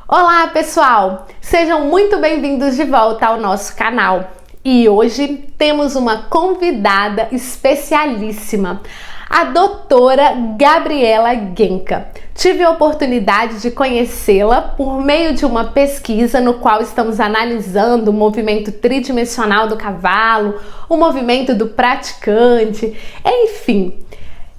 Olá pessoal, sejam muito bem-vindos de volta ao nosso canal. E hoje temos uma convidada especialíssima, a doutora Gabriela Genca. Tive a oportunidade de conhecê-la por meio de uma pesquisa no qual estamos analisando o movimento tridimensional do cavalo, o movimento do praticante, enfim.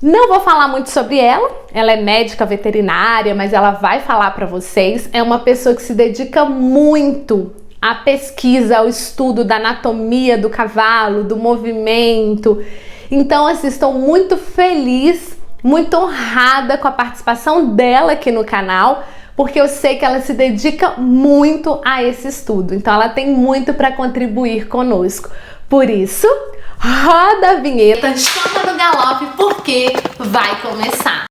Não vou falar muito sobre ela é médica veterinária, mas ela vai falar para vocês. É uma pessoa que se dedica muito à pesquisa, ao estudo da anatomia do cavalo, do movimento. Então, assim, estou muito feliz, muito honrada com a participação dela aqui no canal, porque eu sei que ela se dedica muito a esse estudo. Então, ela tem muito para contribuir conosco. Por isso, roda a vinheta, chama no galope, porque vai começar!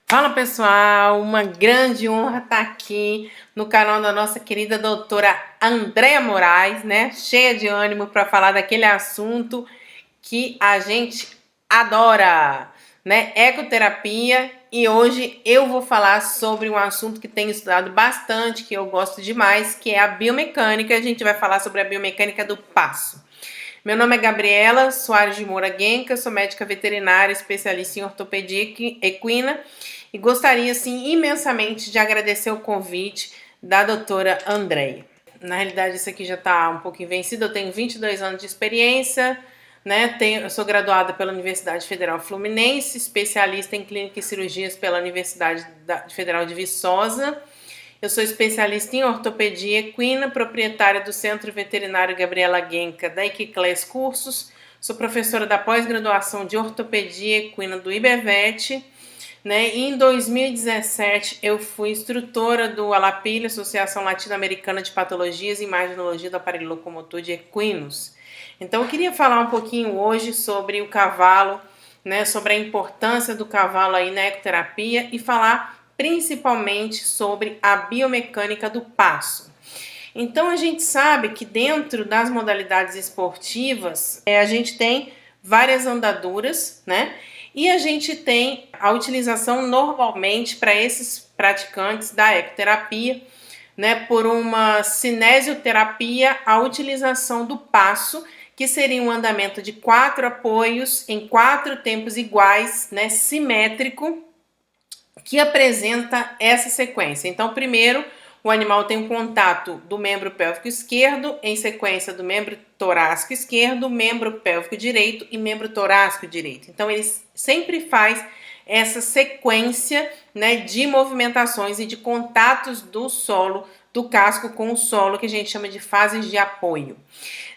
Fala pessoal, uma grande honra estar aqui no canal da nossa querida doutora Andréa Moraes, né? Cheia de ânimo para falar daquele assunto que a gente adora, né? Ecoterapia. E hoje eu vou falar sobre um assunto que tenho estudado bastante, que eu gosto demais, que é a biomecânica. A gente vai falar sobre a biomecânica do passo. Meu nome é Gabriela Soares de Moura Genca, sou médica veterinária, especialista em ortopedia equina e gostaria, assim, imensamente de agradecer o convite da doutora Andréa. Na realidade, isso aqui já está um pouquinho vencido, eu tenho 22 anos de experiência, né? Eu sou graduada pela Universidade Federal Fluminense, especialista em clínica e cirurgias pela Universidade Federal de Viçosa. Eu sou especialista em ortopedia equina, proprietária do Centro Veterinário Gabriela Genca da Equiclass Cursos. Sou professora da pós-graduação de ortopedia equina do IBVET, né? E em 2017 eu fui instrutora do ALAPIL, Associação Latino-Americana de Patologias e Imaginologia do Aparelho Locomotor de Equinos. Então eu queria falar um pouquinho hoje sobre o cavalo, né? Sobre a importância do cavalo aí na ecoterapia e falar principalmente sobre a biomecânica do passo. Então a gente sabe que dentro das modalidades esportivas a gente tem várias andaduras, né? E a gente tem a utilização normalmente para esses praticantes da ecoterapia, né? Por uma cinesioterapia, a utilização do passo, que seria um andamento de 4 apoios em 4 tempos iguais, né? Simétrico, que apresenta essa sequência. Então, primeiro, o animal tem um contato do membro pélvico esquerdo, em sequência do membro torácico esquerdo, membro pélvico direito e membro torácico direito. Então, ele sempre faz essa sequência, né, de movimentações e de contatos do solo, do casco com o solo, que a gente chama de fases de apoio.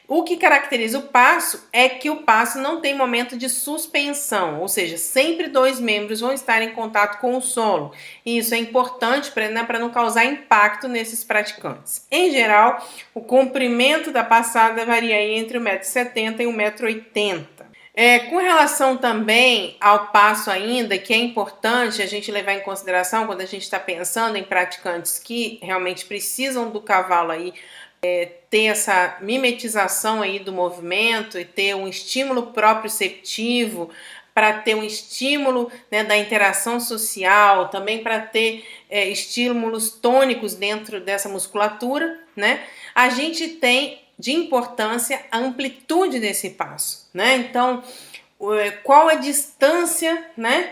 O que caracteriza o passo é que o passo não tem momento de suspensão, ou seja, sempre 2 membros vão estar em contato com o solo. E isso é importante para não causar impacto nesses praticantes. Em geral, o comprimento da passada varia entre 1,70 m e 1,80 m. Com relação também ao passo ainda, que é importante a gente levar em consideração quando a gente está pensando em praticantes que realmente precisam do cavalo aí, ter essa mimetização aí do movimento e ter um estímulo proprioceptivo, para ter um estímulo, né, da interação social, também para ter estímulos tônicos dentro dessa musculatura, né? A gente tem de importância a amplitude desse passo, né? Então, qual a distância, né,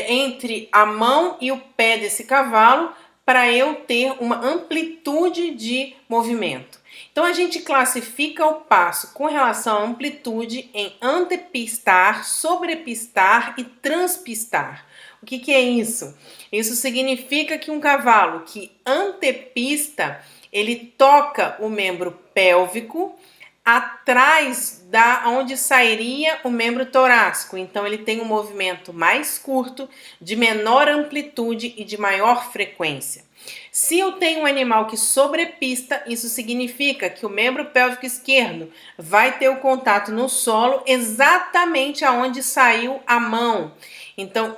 entre a mão e o pé desse cavalo para eu ter uma amplitude de movimento. Então a gente classifica o passo com relação à amplitude em antepistar, sobrepistar e transpistar. O que é isso? Isso significa que um cavalo que antepista, ele toca o membro pélvico atrás da onde sairia o membro torácico. Então ele tem um movimento mais curto, de menor amplitude e de maior frequência. Se eu tenho um animal que sobrepista, isso significa que o membro pélvico esquerdo vai ter o contato no solo exatamente aonde saiu a mão. Então,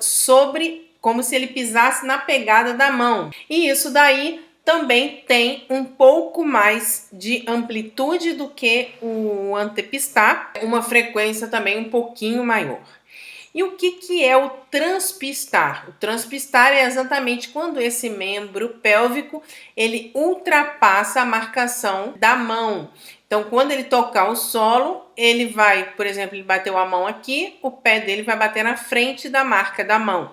como se ele pisasse na pegada da mão. E isso daí também tem um pouco mais de amplitude do que o antepistar, uma frequência também um pouquinho maior. E o que é o transpistar? O transpistar é exatamente quando esse membro pélvico ele ultrapassa a marcação da mão. Então, quando ele tocar o solo, ele vai, por exemplo, ele bateu a mão aqui, o pé dele vai bater na frente da marca da mão.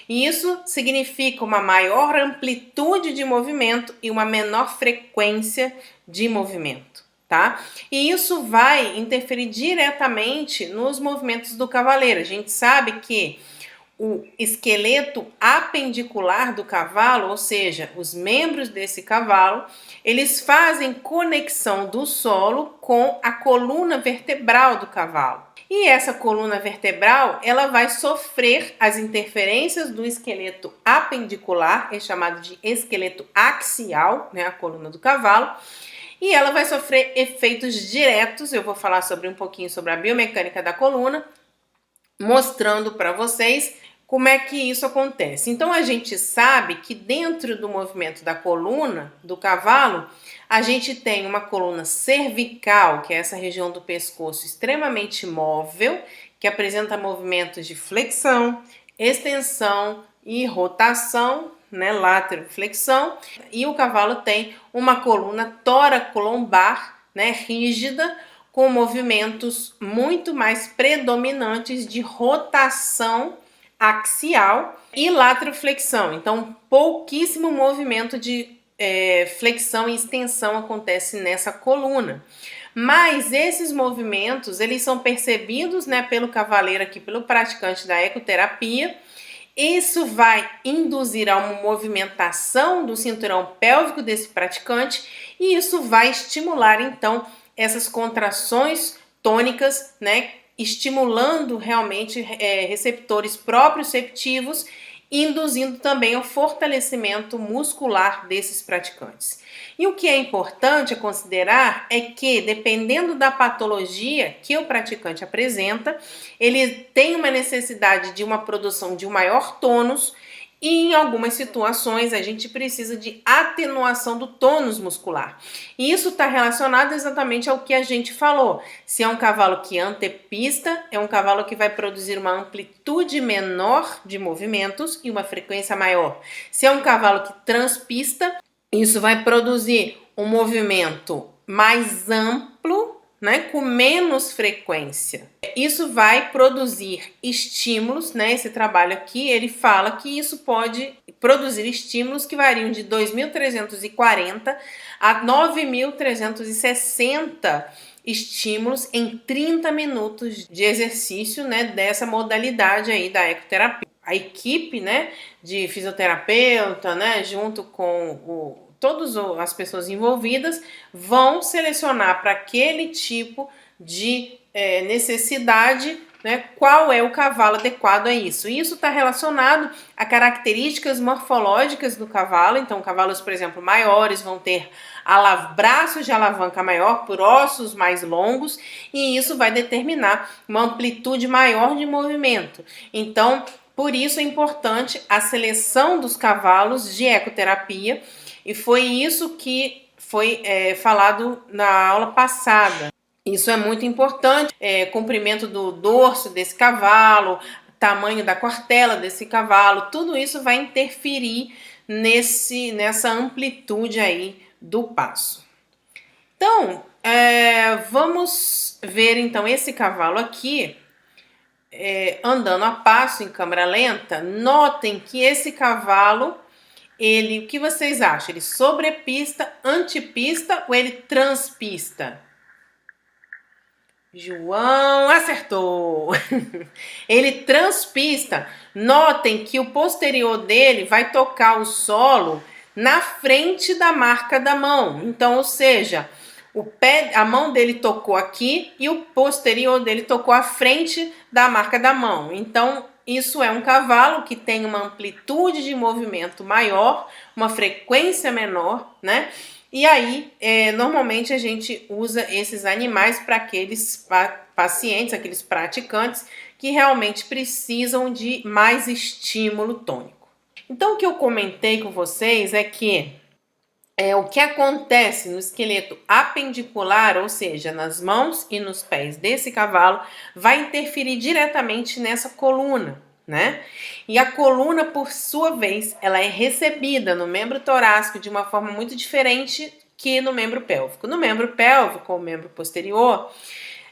E isso significa uma maior amplitude de movimento e uma menor frequência de movimento, tá? E isso vai interferir diretamente nos movimentos do cavaleiro. A gente sabe que o esqueleto apendicular do cavalo, ou seja, os membros desse cavalo, eles fazem conexão do solo com a coluna vertebral do cavalo. E essa coluna vertebral, ela vai sofrer as interferências do esqueleto apendicular, é chamado de esqueleto axial, né, a coluna do cavalo, e ela vai sofrer efeitos diretos. Eu vou falar um pouquinho sobre a biomecânica da coluna, mostrando para vocês como é que isso acontece. Então a gente sabe que dentro do movimento da coluna do cavalo, a gente tem uma coluna cervical, que é essa região do pescoço extremamente móvel, que apresenta movimentos de flexão, extensão e rotação, né, lateroflexão. E o cavalo tem uma coluna tóraco-lombar, né, rígida, com movimentos muito mais predominantes de rotação axial e lateroflexão. Então, pouquíssimo movimento de flexão e extensão acontece nessa coluna. Mas esses movimentos, eles são percebidos, né, pelo cavaleiro aqui, pelo praticante da ecoterapia. Isso vai induzir a uma movimentação do cinturão pélvico desse praticante e isso vai estimular, então, essas contrações tônicas, né, estimulando realmente receptores proprioceptivos, induzindo também o fortalecimento muscular desses praticantes. E o que é importante considerar é que, dependendo da patologia que o praticante apresenta, ele tem uma necessidade de uma produção de um maior tônus e em algumas situações a gente precisa de atenuação do tônus muscular. E isso está relacionado exatamente ao que a gente falou. Se é um cavalo que antepista, é um cavalo que vai produzir uma amplitude menor de movimentos e uma frequência maior. Se é um cavalo que transpista, isso vai produzir um movimento mais amplo, né, com menos frequência. Isso vai produzir estímulos, né? Esse trabalho aqui, ele fala que isso pode produzir estímulos que variam de 2.340 a 9.360 estímulos em 30 minutos de exercício, né, dessa modalidade aí da ecoterapia. A equipe, né, de fisioterapeuta, né, junto com todas as pessoas envolvidas vão selecionar para aquele tipo de necessidade, né, qual é o cavalo adequado a isso. Isso está relacionado a características morfológicas do cavalo. Então, cavalos, por exemplo, maiores vão ter braços de alavanca maior por ossos mais longos e isso vai determinar uma amplitude maior de movimento. Então, por isso é importante a seleção dos cavalos de ecoterapia. E foi isso que foi falado na aula passada. Isso é muito importante, comprimento do dorso desse cavalo, tamanho da cortela desse cavalo, tudo isso vai interferir nessa amplitude aí do passo. Então, vamos ver então esse cavalo aqui, andando a passo em câmera lenta. Notem que esse cavalo, o que vocês acham? Ele sobrepista, antipista ou ele transpista? João acertou! Ele transpista. Notem que o posterior dele vai tocar o solo na frente da marca da mão. Então, ou seja, a mão dele tocou aqui e o posterior dele tocou a frente da marca da mão. Então, isso é um cavalo que tem uma amplitude de movimento maior, uma frequência menor, né? E aí, normalmente a gente usa esses animais para aqueles pacientes, aqueles praticantes que realmente precisam de mais estímulo tônico. Então, o que eu comentei com vocês é que o que acontece no esqueleto apendicular, ou seja, nas mãos e nos pés desse cavalo, vai interferir diretamente nessa coluna, né? E a coluna, por sua vez, ela é recebida no membro torácico de uma forma muito diferente que no membro pélvico. No membro pélvico, ou membro posterior,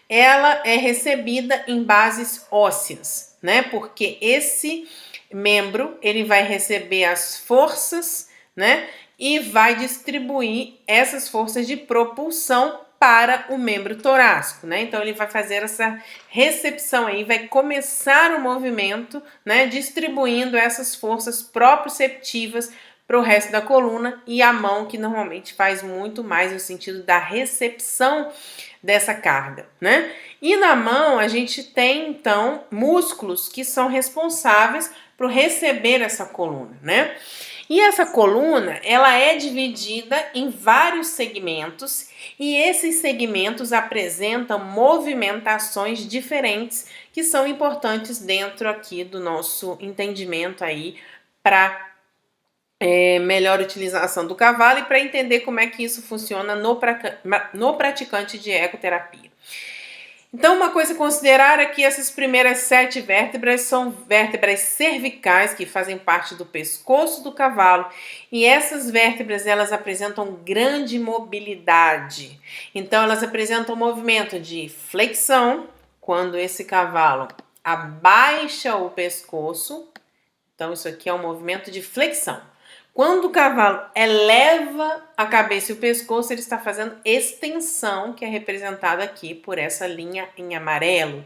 ela é recebida em bases ósseas, né? Porque esse membro, ele vai receber as forças, né? E vai distribuir essas forças de propulsão para o membro torácico, né? Então ele vai fazer essa recepção aí, vai começar o movimento, né? Distribuindo essas forças proprioceptivas para o resto da coluna, e a mão, que normalmente faz muito mais no sentido da recepção dessa carga, né? E na mão a gente tem então músculos que são responsáveis por receber essa coluna, né? E essa coluna, ela é dividida em vários segmentos, e esses segmentos apresentam movimentações diferentes que são importantes dentro aqui do nosso entendimento aí para melhor utilização do cavalo e para entender como é que isso funciona no praticante de ecoterapia. Então, uma coisa a considerar é que essas primeiras 7 vértebras são vértebras cervicais, que fazem parte do pescoço do cavalo, e essas vértebras, elas apresentam grande mobilidade. Então, elas apresentam movimento de flexão, quando esse cavalo abaixa o pescoço. Então, isso aqui é um movimento de flexão. Quando o cavalo eleva a cabeça e o pescoço, ele está fazendo extensão, que é representada aqui por essa linha em amarelo,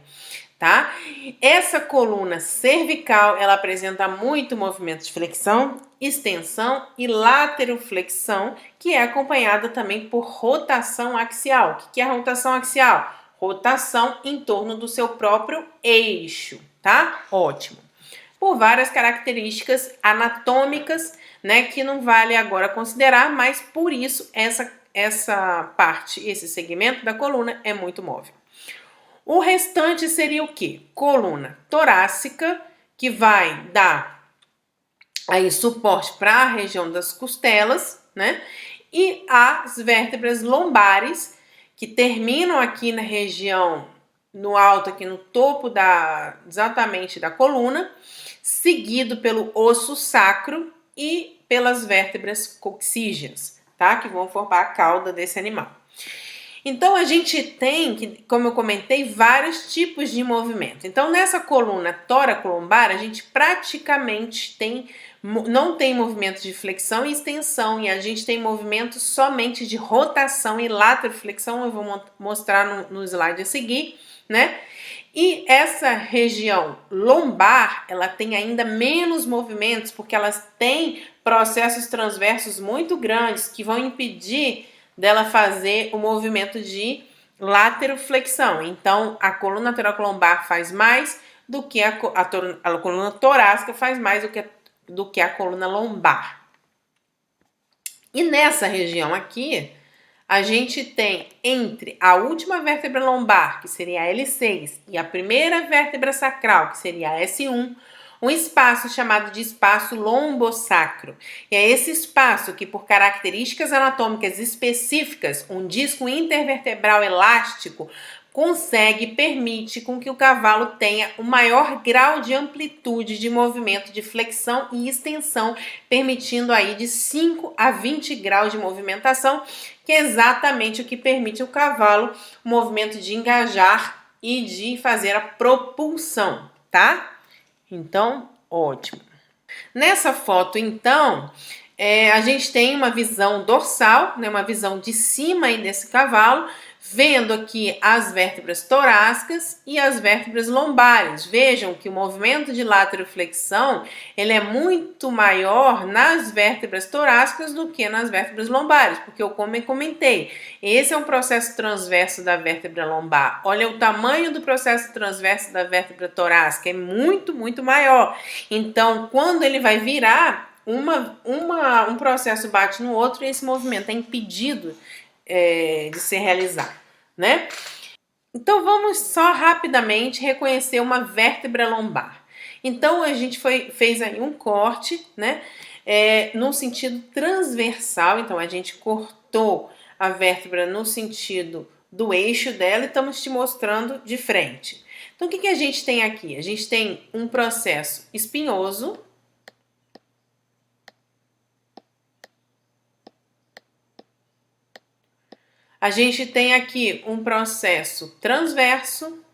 tá? Essa coluna cervical, ela apresenta muito movimento de flexão, extensão e lateroflexão, que é acompanhada também por rotação axial. O que é a rotação axial? Rotação em torno do seu próprio eixo, tá? Ótimo. Por várias características anatômicas, né, que não vale agora considerar, mas por isso essa parte, esse segmento da coluna é muito móvel. O restante seria o quê? Coluna torácica, que vai dar aí suporte para a região das costelas, né? E as vértebras lombares, que terminam aqui na região, no alto, aqui no topo exatamente da coluna, seguido pelo osso sacro e pelas vértebras coxígeas, tá? Que vão formar a cauda desse animal. Então, a gente tem, como eu comentei, vários tipos de movimento. Então, nessa coluna tóraco-lombar, a gente praticamente não tem movimento de flexão e extensão, e a gente tem movimento somente de rotação e lateroflexão. Eu vou mostrar no slide a seguir, né? E essa região lombar, ela tem ainda menos movimentos, porque elas têm processos transversos muito grandes que vão impedir dela fazer o movimento de lateroflexão. Então, a coluna toracolombar faz mais do que a coluna torácica faz mais do que a coluna lombar. E nessa região aqui, a gente tem entre a última vértebra lombar, que seria a L6, e a primeira vértebra sacral, que seria a S1, um espaço chamado de espaço lombosacro. E é esse espaço que, por características anatômicas específicas, um disco intervertebral elástico permite com que o cavalo tenha o maior grau de amplitude de movimento de flexão e extensão, permitindo aí de 5 a 20 graus de movimentação, que é exatamente o que permite ao cavalo o movimento de engajar e de fazer a propulsão, tá? Então, ótimo. Nessa foto, então, a gente tem uma visão dorsal, né, uma visão de cima aí desse cavalo, Vendo aqui as vértebras torácicas e as vértebras lombares. Vejam que o movimento de lateroflexão ele é muito maior nas vértebras torácicas do que nas vértebras lombares, porque eu comentei, esse é um processo transverso da vértebra lombar. Olha o tamanho do processo transverso da vértebra torácica, é muito, muito maior. Então, quando ele vai virar, um processo bate no outro e esse movimento é impedido de ser realizado, né? Então vamos só rapidamente reconhecer uma vértebra lombar. Então a gente fez aí um corte, né? No sentido transversal, então a gente cortou a vértebra no sentido do eixo dela e estamos te mostrando de frente. Então o que a gente tem aqui? A gente tem um processo espinhoso. A gente tem aqui um processo transverso.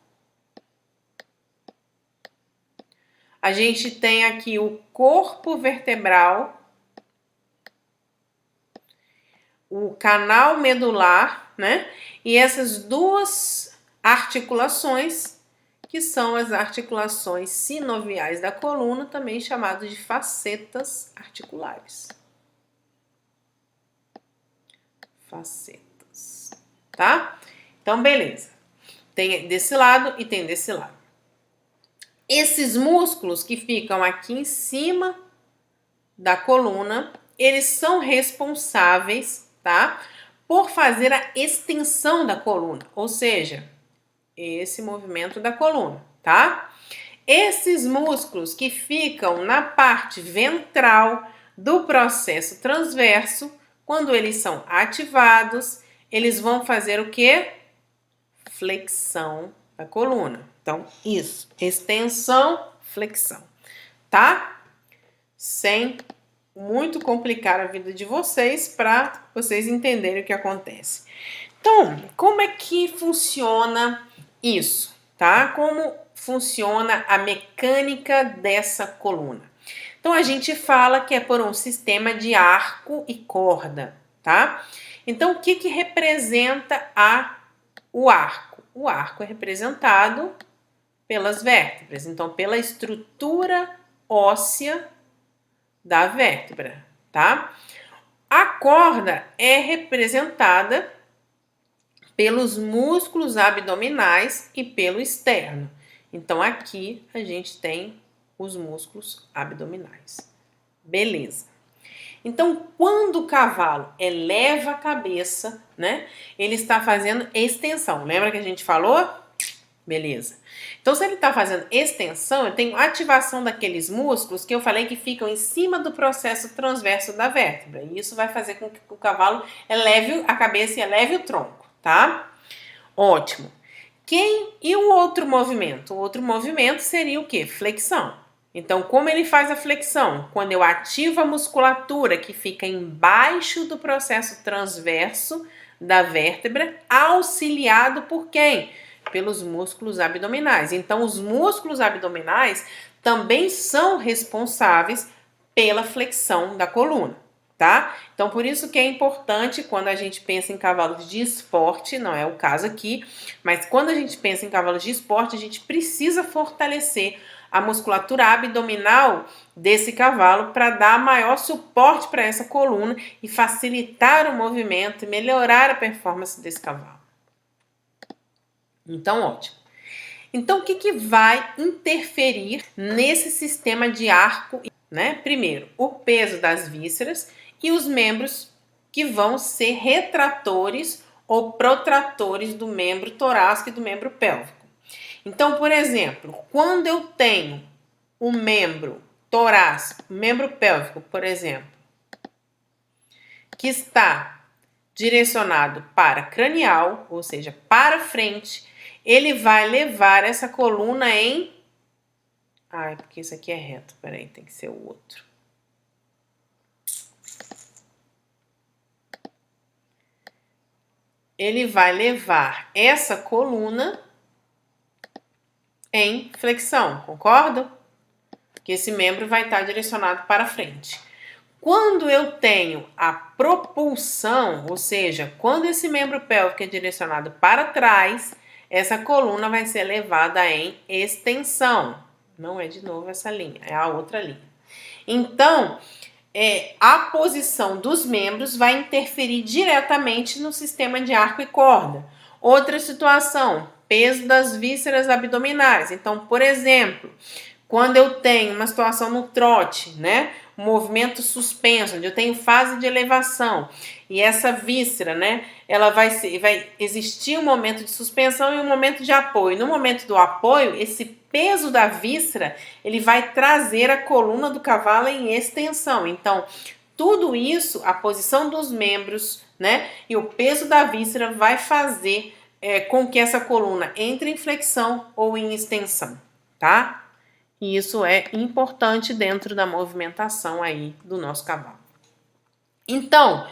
A gente tem aqui o corpo vertebral, o canal medular, né? E essas duas articulações, que são as articulações sinoviais da coluna, também chamadas de facetas articulares. Facetas. Tá? Então, beleza. Tem desse lado e tem desse lado. Esses músculos que ficam aqui em cima da coluna, eles são responsáveis, tá? Por fazer a extensão da coluna, ou seja, esse movimento da coluna, tá? Esses músculos que ficam na parte ventral do processo transverso, quando eles são ativados, eles vão fazer o quê? Flexão da coluna. Então, isso. Extensão, flexão. Tá? Sem muito complicar a vida de vocês para vocês entenderem o que acontece. Então, como é que funciona isso? Tá? Como funciona a mecânica dessa coluna? Então, a gente fala que é por um sistema de arco e corda, tá? Então, o que representa o arco? O arco é representado pelas vértebras, então pela estrutura óssea da vértebra, tá? A corda é representada pelos músculos abdominais e pelo externo. Então, aqui a gente tem os músculos abdominais. Beleza. Então, quando o cavalo eleva a cabeça, né, ele está fazendo extensão. Lembra que a gente falou? Beleza. Então, se ele está fazendo extensão, eu tenho ativação daqueles músculos que eu falei que ficam em cima do processo transverso da vértebra. E isso vai fazer com que o cavalo eleve a cabeça e eleve o tronco, tá? Ótimo. E o outro movimento? O outro movimento seria o quê? Flexão. Então, como ele faz a flexão? Quando eu ativo a musculatura que fica embaixo do processo transverso da vértebra, auxiliado por quem? Pelos músculos abdominais. Então, os músculos abdominais também são responsáveis pela flexão da coluna, tá? Então, por isso que é importante quando a gente pensa em cavalos de esporte, não é o caso aqui, mas quando a gente pensa em cavalos de esporte, a gente precisa fortalecer a musculatura abdominal desse cavalo para dar maior suporte para essa coluna e facilitar o movimento e melhorar a performance desse cavalo. Então, ótimo. Então, o que vai interferir nesse sistema de arco, né? Primeiro, o peso das vísceras e os membros que vão ser retratores ou protratores do membro torácico e do membro pélvico. Então, por exemplo, quando eu tenho o membro torácico, membro pélvico, por exemplo, que está direcionado para cranial, ou seja, para frente, ele vai levar essa coluna em... porque isso aqui é reto, peraí, tem que ser o outro. Ele vai levar essa coluna em flexão, concordo? Que esse membro vai estar direcionado para frente. Quando eu tenho a propulsão, ou seja, quando esse membro pélvico é direcionado para trás, essa coluna vai ser levada em extensão. Não é de novo essa linha, é a outra linha. Então, a posição dos membros vai interferir diretamente no sistema de arco e corda. Outra situação, peso das vísceras abdominais. Então, por exemplo, quando eu tenho uma situação no trote, né? Um movimento suspenso, onde eu tenho fase de elevação, e essa víscera, né? Ela vai existir um momento de suspensão e um momento de apoio. No momento do apoio, esse peso da víscera, ele vai trazer a coluna do cavalo em extensão. Então, tudo isso, a posição dos membros, né? E o peso da víscera vai fazer com que essa coluna entre em flexão ou em extensão, tá? E isso é importante dentro da movimentação aí do nosso cavalo. Então,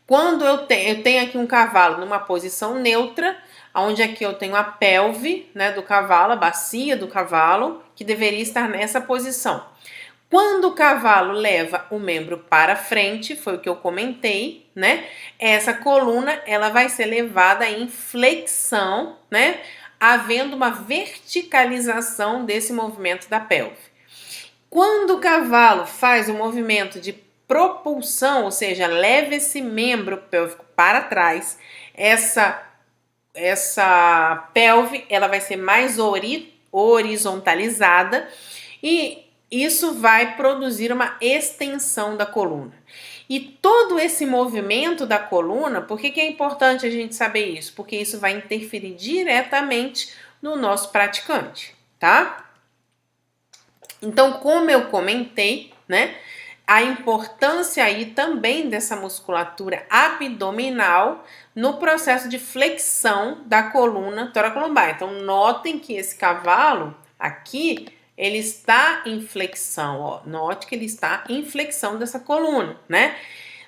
quando eu tenho aqui um cavalo numa posição neutra, onde aqui eu tenho a pelve, né, do cavalo, a bacia do cavalo, que deveria estar nessa posição. Quando o cavalo leva o membro para frente, foi o que eu comentei, né? Essa coluna, ela vai ser levada em flexão, né? Havendo uma verticalização desse movimento da pelve. Quando o cavalo faz o movimento de propulsão, ou seja, leva esse membro pélvico para trás, essa pelve ela vai ser mais horizontalizada e isso vai produzir uma extensão da coluna. E todo esse movimento da coluna, por que é importante a gente saber isso? Porque isso vai interferir diretamente no nosso praticante, tá? Então, como eu comentei, né? A importância aí também dessa musculatura abdominal no processo de flexão da coluna toracolombar. Então, notem que esse cavalo aqui, ele está em flexão, ó. Note que ele está em flexão dessa coluna, né?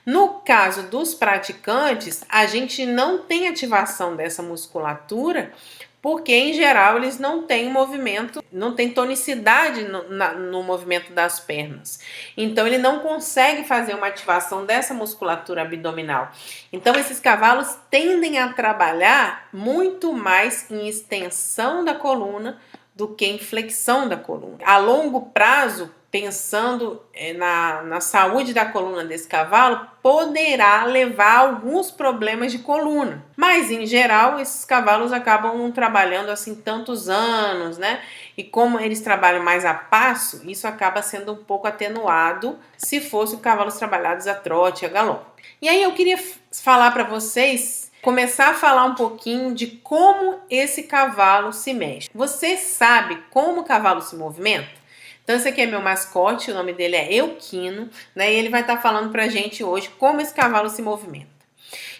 No caso dos praticantes, a gente não tem ativação dessa musculatura, porque em geral eles não têm movimento, não tem tonicidade no movimento das pernas. Então ele não consegue fazer uma ativação dessa musculatura abdominal. Então esses cavalos tendem a trabalhar muito mais em extensão da coluna do que em flexão da coluna. A longo prazo, pensando na saúde da coluna desse cavalo, poderá levar a alguns problemas de coluna. Mas, em geral, esses cavalos acabam não trabalhando assim tantos anos, né? E como eles trabalham mais a passo, isso acaba sendo um pouco atenuado se fossem cavalos trabalhados a trote, a galope. E aí eu queria falar para vocês, começar a falar um pouquinho de como esse cavalo se mexe. Você sabe como o cavalo se movimenta? Então esse aqui é meu mascote, o nome dele é Euquino, né? E ele vai estar falando pra gente hoje como esse cavalo se movimenta.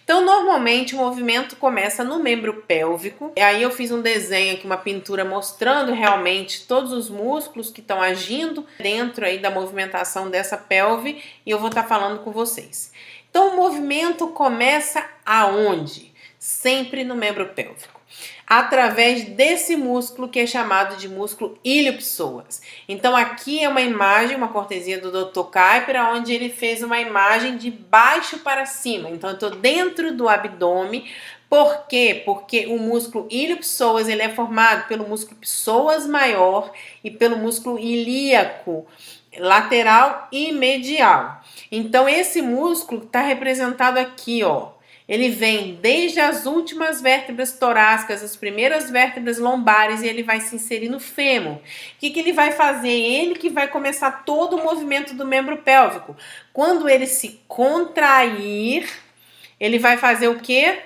Então normalmente o movimento começa no membro pélvico. E aí eu fiz um desenho aqui, uma pintura mostrando realmente todos os músculos que estão agindo dentro aí da movimentação dessa pelve e eu vou estar falando com vocês. Então o movimento começa aonde? Sempre no membro pélvico, através desse músculo que é chamado de músculo ilio-psoas. Então aqui é uma imagem, uma cortesia do Dr. Kuiper, onde ele fez uma imagem de baixo para cima. Então eu estou dentro do abdômen. Por quê? Porque o músculo ilio-psoas ele é formado pelo músculo psoas maior e pelo músculo ilíaco lateral e medial. Então esse músculo está representado aqui, ó. Ele vem desde as últimas vértebras torácicas, as primeiras vértebras lombares, e ele vai se inserir no fêmur. O que ele vai fazer? Ele que vai começar todo o movimento do membro pélvico. Quando ele se contrair, ele vai fazer o quê?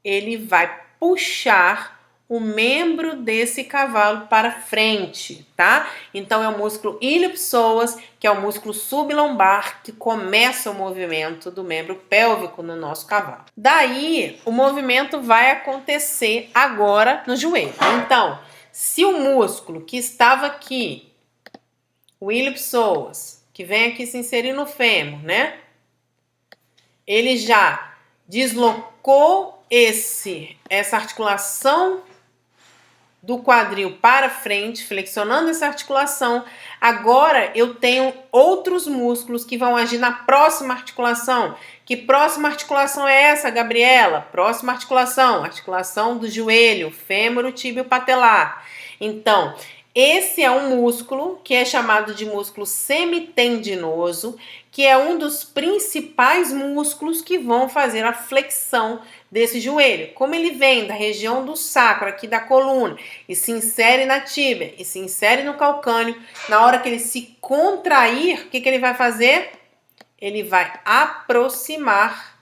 Ele vai puxar o membro desse cavalo para frente, tá? Então é o músculo ilio-psoas, que é o músculo sublombar, que começa o movimento do membro pélvico no nosso cavalo. Daí, o movimento vai acontecer agora no joelho. Então, se o músculo que estava aqui, o ilio-psoas, que vem aqui se inserir no fêmur, né? Ele já deslocou essa articulação do quadril para frente, flexionando essa articulação. Agora eu tenho outros músculos que vão agir na próxima articulação. Que próxima articulação é essa, Gabriela? Próxima articulação, articulação do joelho, fêmur, tíbio patelar. Então, esse é um músculo que é chamado de músculo semitendinoso, que é um dos principais músculos que vão fazer a flexão desse joelho. Como ele vem da região do sacro, aqui da coluna, e se insere na tíbia, e se insere no calcâneo, na hora que ele se contrair, o que ele vai fazer? Ele vai aproximar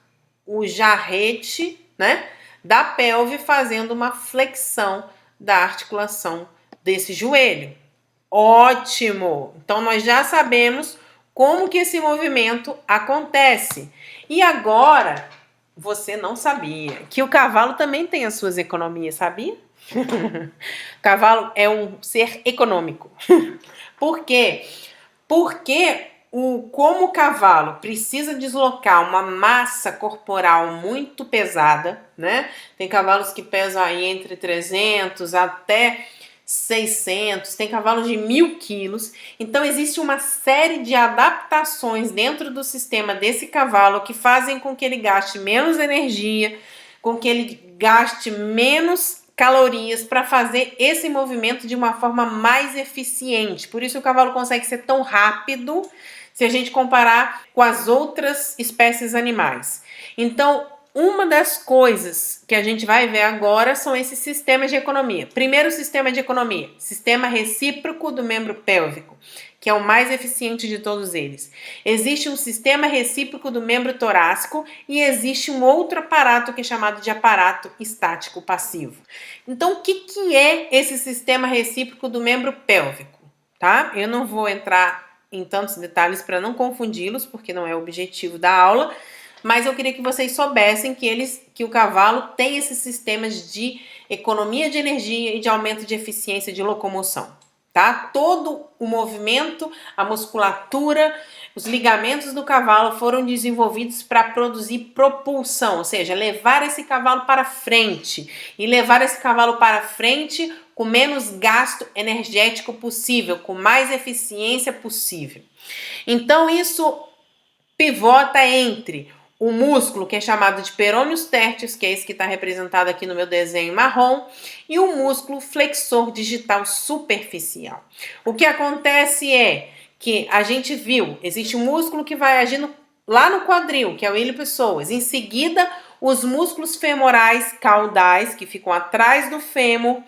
o jarrete, né, da pelve, fazendo uma flexão da articulação desse joelho. Ótimo! Então, nós já sabemos como que esse movimento acontece. E agora, você não sabia que o cavalo também tem as suas economias, sabia? O cavalo é um ser econômico. Por quê? Porque como o cavalo precisa deslocar uma massa corporal muito pesada, né? Tem cavalos que pesam aí entre 300 até 600, tem cavalos de 1.000 quilos. Então existe uma série de adaptações dentro do sistema desse cavalo que fazem com que ele gaste menos energia, com que ele gaste menos calorias para fazer esse movimento de uma forma mais eficiente. Por isso o cavalo consegue ser tão rápido se a gente comparar com as outras espécies animais. Então, uma das coisas que a gente vai ver agora são esses sistemas de economia. Primeiro sistema de economia, sistema recíproco do membro pélvico, que é o mais eficiente de todos eles. Existe um sistema recíproco do membro torácico e existe um outro aparato que é chamado de aparato estático passivo. Então, o que é esse sistema recíproco do membro pélvico? Tá? Eu não vou entrar em tantos detalhes para não confundi-los, porque não é o objetivo da aula, mas eu queria que vocês soubessem que o cavalo tem esses sistemas de economia de energia e de aumento de eficiência de locomoção, tá? Todo o movimento, a musculatura, os ligamentos do cavalo foram desenvolvidos para produzir propulsão, ou seja, levar esse cavalo para frente e levar esse cavalo para frente com menos gasto energético possível, com mais eficiência possível. Então isso pivota entre o músculo, que é chamado de perôneus térteos, que é esse que está representado aqui no meu desenho marrom, e o músculo flexor digital superficial. O que acontece é que a gente viu, existe um músculo que vai agindo lá no quadril, que é o iliopsoas. Em seguida, os músculos femorais caudais, que ficam atrás do fêmur,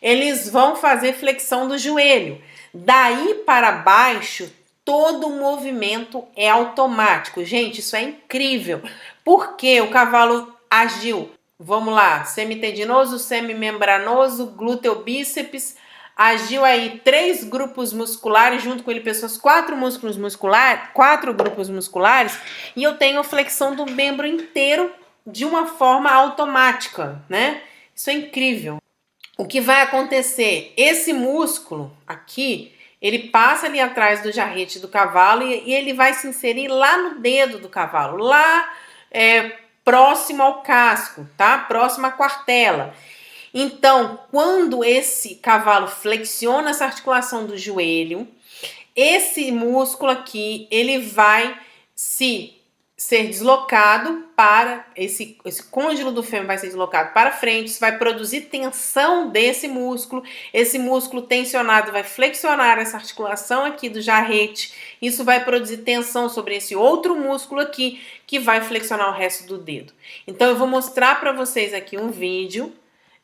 eles vão fazer flexão do joelho. Daí para baixo, todo o movimento é automático. Gente, isso é incrível. Porque o cavalo agiu, vamos lá, semitendinoso, semimembranoso, glúteo bíceps, agiu aí 3 grupos musculares, junto com ele pessoas, 4 grupos musculares, e eu tenho flexão do membro inteiro de uma forma automática, né? Isso é incrível. O que vai acontecer? Esse músculo aqui, ele passa ali atrás do jarrete do cavalo e ele vai se inserir lá no dedo do cavalo, lá próximo ao casco, tá? Próximo à quartela. Então, quando esse cavalo flexiona essa articulação do joelho, esse músculo aqui, ele vai ser deslocado para esse côndilo do fêmur vai ser deslocado para frente, isso vai produzir tensão desse músculo, esse músculo tensionado vai flexionar essa articulação aqui do jarrete, isso vai produzir tensão sobre esse outro músculo aqui, que vai flexionar o resto do dedo. Então eu vou mostrar para vocês aqui um vídeo,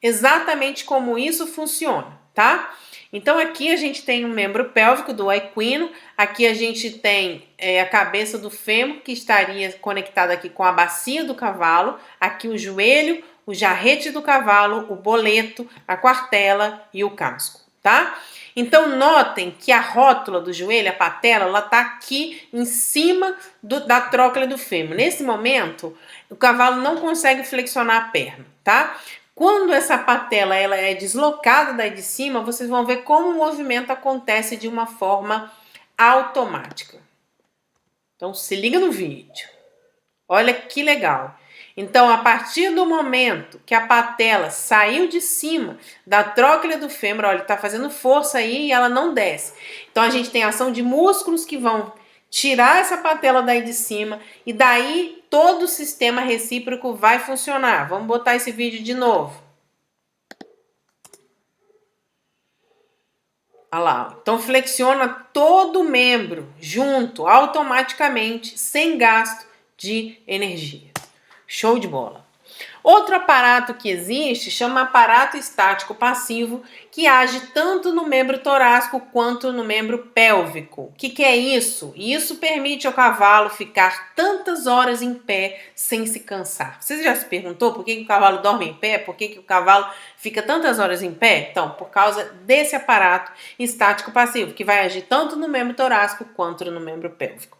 exatamente como isso funciona, tá? Então aqui a gente tem um membro pélvico do equino, aqui a gente tem a cabeça do fêmur que estaria conectada aqui com a bacia do cavalo, aqui o joelho, o jarrete do cavalo, o boleto, a quartela e o casco, tá? Então notem que a rótula do joelho, a patela, ela tá aqui em cima da tróclea do fêmur. Nesse momento, o cavalo não consegue flexionar a perna, tá? Quando essa patela ela é deslocada daí de cima, vocês vão ver como o movimento acontece de uma forma automática. Então se liga no vídeo. Olha que legal. Então, a partir do momento que a patela saiu de cima da tróclea do fêmur, olha, ele está fazendo força aí e ela não desce. Então, a gente tem ação de músculos que vão tirar essa patela daí de cima e daí todo o sistema recíproco vai funcionar. Vamos botar esse vídeo de novo. Olha lá. Então, flexiona todo o membro junto, automaticamente, sem gasto de energia. Show de bola. Outro aparato que existe chama aparato estático passivo, que age tanto no membro torácico quanto no membro pélvico. O que é isso? Isso permite ao cavalo ficar tantas horas em pé sem se cansar. Você já se perguntou por que o cavalo dorme em pé? Por que o cavalo fica tantas horas em pé? Então, por causa desse aparato estático passivo, que vai agir tanto no membro torácico quanto no membro pélvico.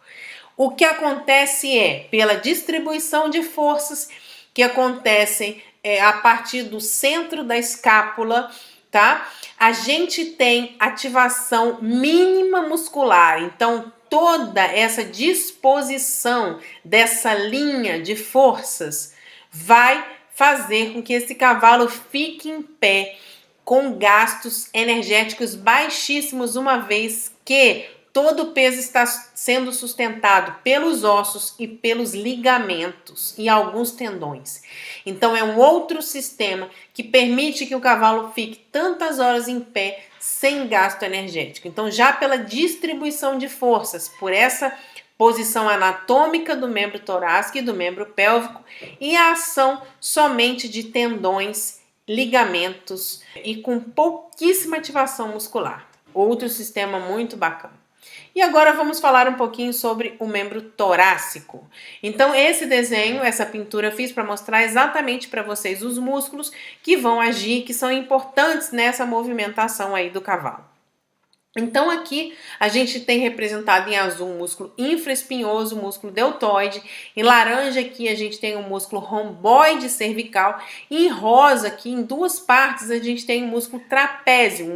O que acontece é, pela distribuição de forças que acontecem a partir do centro da escápula, tá? A gente tem ativação mínima muscular. Então, toda essa disposição dessa linha de forças vai fazer com que esse cavalo fique em pé com gastos energéticos baixíssimos, uma vez que todo o peso está sendo sustentado pelos ossos e pelos ligamentos e alguns tendões. Então, é um outro sistema que permite que o cavalo fique tantas horas em pé sem gasto energético. Então, já pela distribuição de forças, por essa posição anatômica do membro torácico e do membro pélvico e a ação somente de tendões, ligamentos e com pouquíssima ativação muscular. Outro sistema muito bacana. E agora vamos falar um pouquinho sobre o membro torácico. Então, esse desenho, essa pintura eu fiz para mostrar exatamente para vocês os músculos que vão agir, que são importantes nessa movimentação aí do cavalo. Então, aqui a gente tem representado em azul o músculo infraespinhoso, o músculo deltoide. Em laranja aqui a gente tem o músculo romboide cervical. E em rosa aqui, em duas partes, a gente tem o músculo trapézio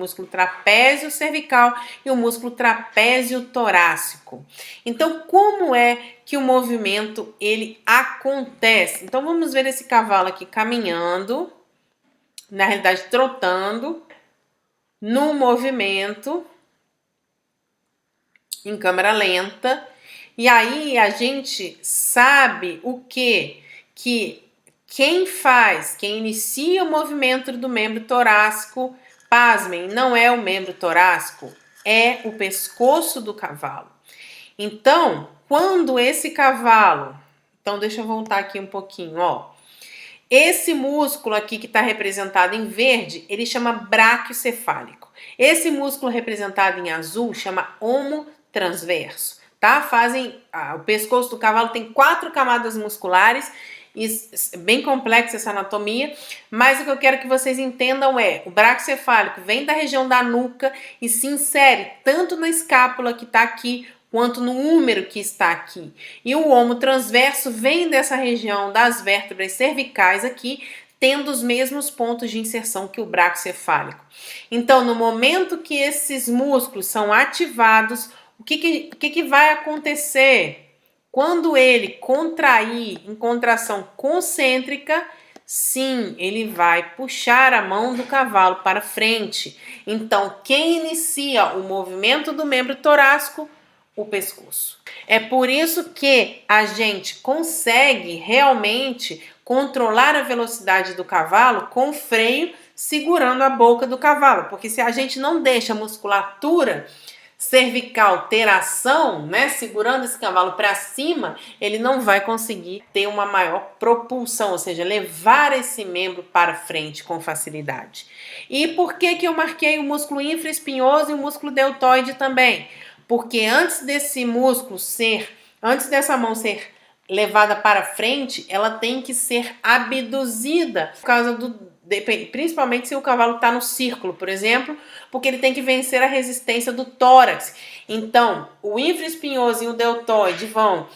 cervical e o músculo trapézio torácico. Então, como é que o movimento ele acontece? Então, vamos ver esse cavalo aqui caminhando, na realidade trotando, no movimento em câmera lenta, e aí a gente sabe o que quem inicia o movimento do membro torácico, pasmem, não é o membro torácico, é o pescoço do cavalo. Então, quando esse cavalo, então deixa eu voltar aqui um pouquinho, ó. Esse músculo aqui que está representado em verde, ele chama braquiocefálico. Esse músculo representado em azul chama omotransverso, tá? O pescoço do cavalo tem 4 camadas musculares, e bem complexa essa anatomia, mas o que eu quero que vocês entendam é, o braquiocefálico vem da região da nuca e se insere tanto na escápula que está aqui, quanto no úmero que está aqui. E o omotransverso vem dessa região das vértebras cervicais aqui, tendo os mesmos pontos de inserção que o braquiocefálico. Então, no momento que esses músculos são ativados, o que vai acontecer? Quando ele contrair em contração concêntrica, sim, ele vai puxar a mão do cavalo para frente. Então, quem inicia o movimento do membro torácico? O pescoço. É por isso que a gente consegue realmente controlar a velocidade do cavalo com o freio segurando a boca do cavalo, porque se a gente não deixa a musculatura cervical ter ação, né, segurando esse cavalo para cima, ele não vai conseguir ter uma maior propulsão, ou seja, levar esse membro para frente com facilidade. E por que eu marquei o músculo infraespinhoso e o músculo deltoide também? Porque antes dessa mão ser levada para frente, ela tem que ser abduzida, por causa principalmente se o cavalo está no círculo, por exemplo, porque ele tem que vencer a resistência do tórax. Então, o infraespinhoso e o deltoide vão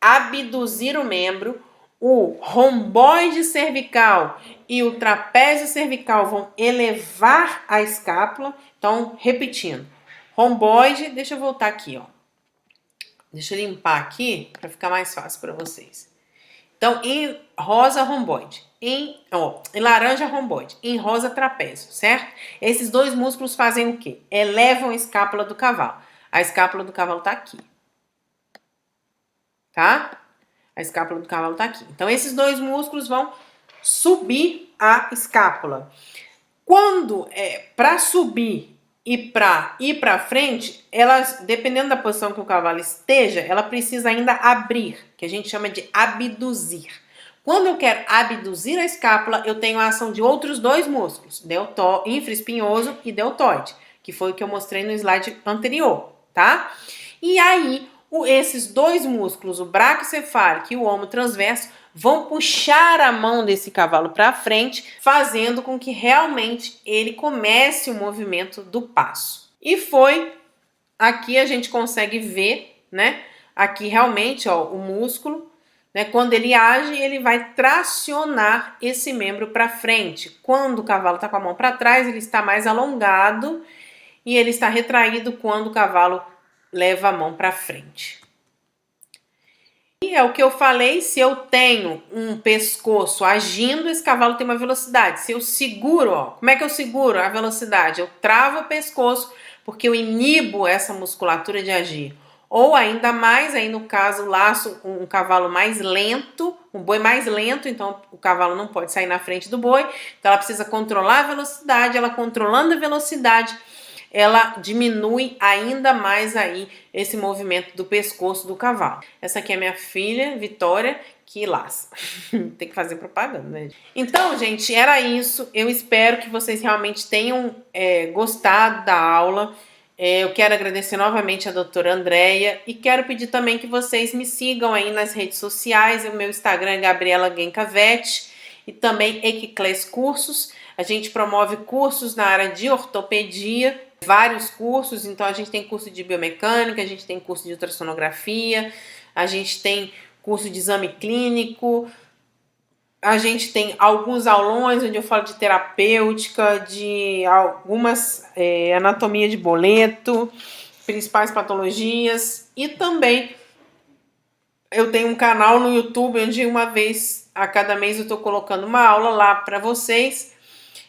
abduzir o membro, o romboide cervical e o trapézio cervical vão elevar a escápula. Então, repetindo. Romboide, deixa eu voltar aqui, ó. Deixa eu limpar aqui para ficar mais fácil para vocês. Então, em rosa, romboide. Em laranja, romboide. Em rosa, trapézio, certo? Esses dois músculos fazem o quê? Elevam a escápula do cavalo. A escápula do cavalo tá aqui. Tá? A escápula do cavalo tá aqui. Então, esses dois músculos vão subir a escápula. Quando para subir e para ir para frente, dependendo da posição que o cavalo esteja, ela precisa ainda abrir, que a gente chama de abduzir. Quando eu quero abduzir a escápula, eu tenho a ação de outros dois músculos, infraespinhoso e deltoide, que foi o que eu mostrei no slide anterior, tá? E aí, esses dois músculos, o braquiocefálico e o omotransverso, vão puxar a mão desse cavalo para frente, fazendo com que realmente ele comece o movimento do passo. E aqui a gente consegue ver, né? Aqui realmente, ó, o músculo, né? Quando ele age, ele vai tracionar esse membro para frente. Quando o cavalo está com a mão para trás, ele está mais alongado e ele está retraído quando o cavalo leva a mão para frente. E é o que eu falei, se eu tenho um pescoço agindo, esse cavalo tem uma velocidade. Se eu seguro, ó, como é que eu seguro a velocidade? Eu travo o pescoço porque eu inibo essa musculatura de agir. Ou ainda mais, aí no caso, laço um cavalo mais lento, um boi mais lento, então o cavalo não pode sair na frente do boi. Então ela precisa controlar a velocidade, ela controlando a velocidade, ela diminui ainda mais aí esse movimento do pescoço do cavalo. Essa aqui é minha filha, Vitória, que laça. Tem que fazer propaganda, né? Então, gente, era isso. Eu espero que vocês realmente tenham gostado da aula. Eu quero agradecer novamente a doutora Andréia e quero pedir também que vocês me sigam aí nas redes sociais. O meu Instagram é Gabriela Gencavetti e também Equiclass Cursos. A gente promove cursos na área de ortopedia, vários cursos, então a gente tem curso de biomecânica, a gente tem curso de ultrassonografia, a gente tem curso de exame clínico, a gente tem alguns aulões onde eu falo de terapêutica, de algumas anatomia de boleto, principais patologias, e também eu tenho um canal no YouTube onde uma vez a cada mês eu estou colocando uma aula lá para vocês.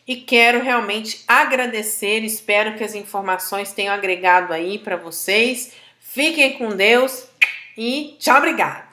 E quero realmente agradecer, espero que as informações tenham agregado aí para vocês. Fiquem com Deus e tchau, obrigada!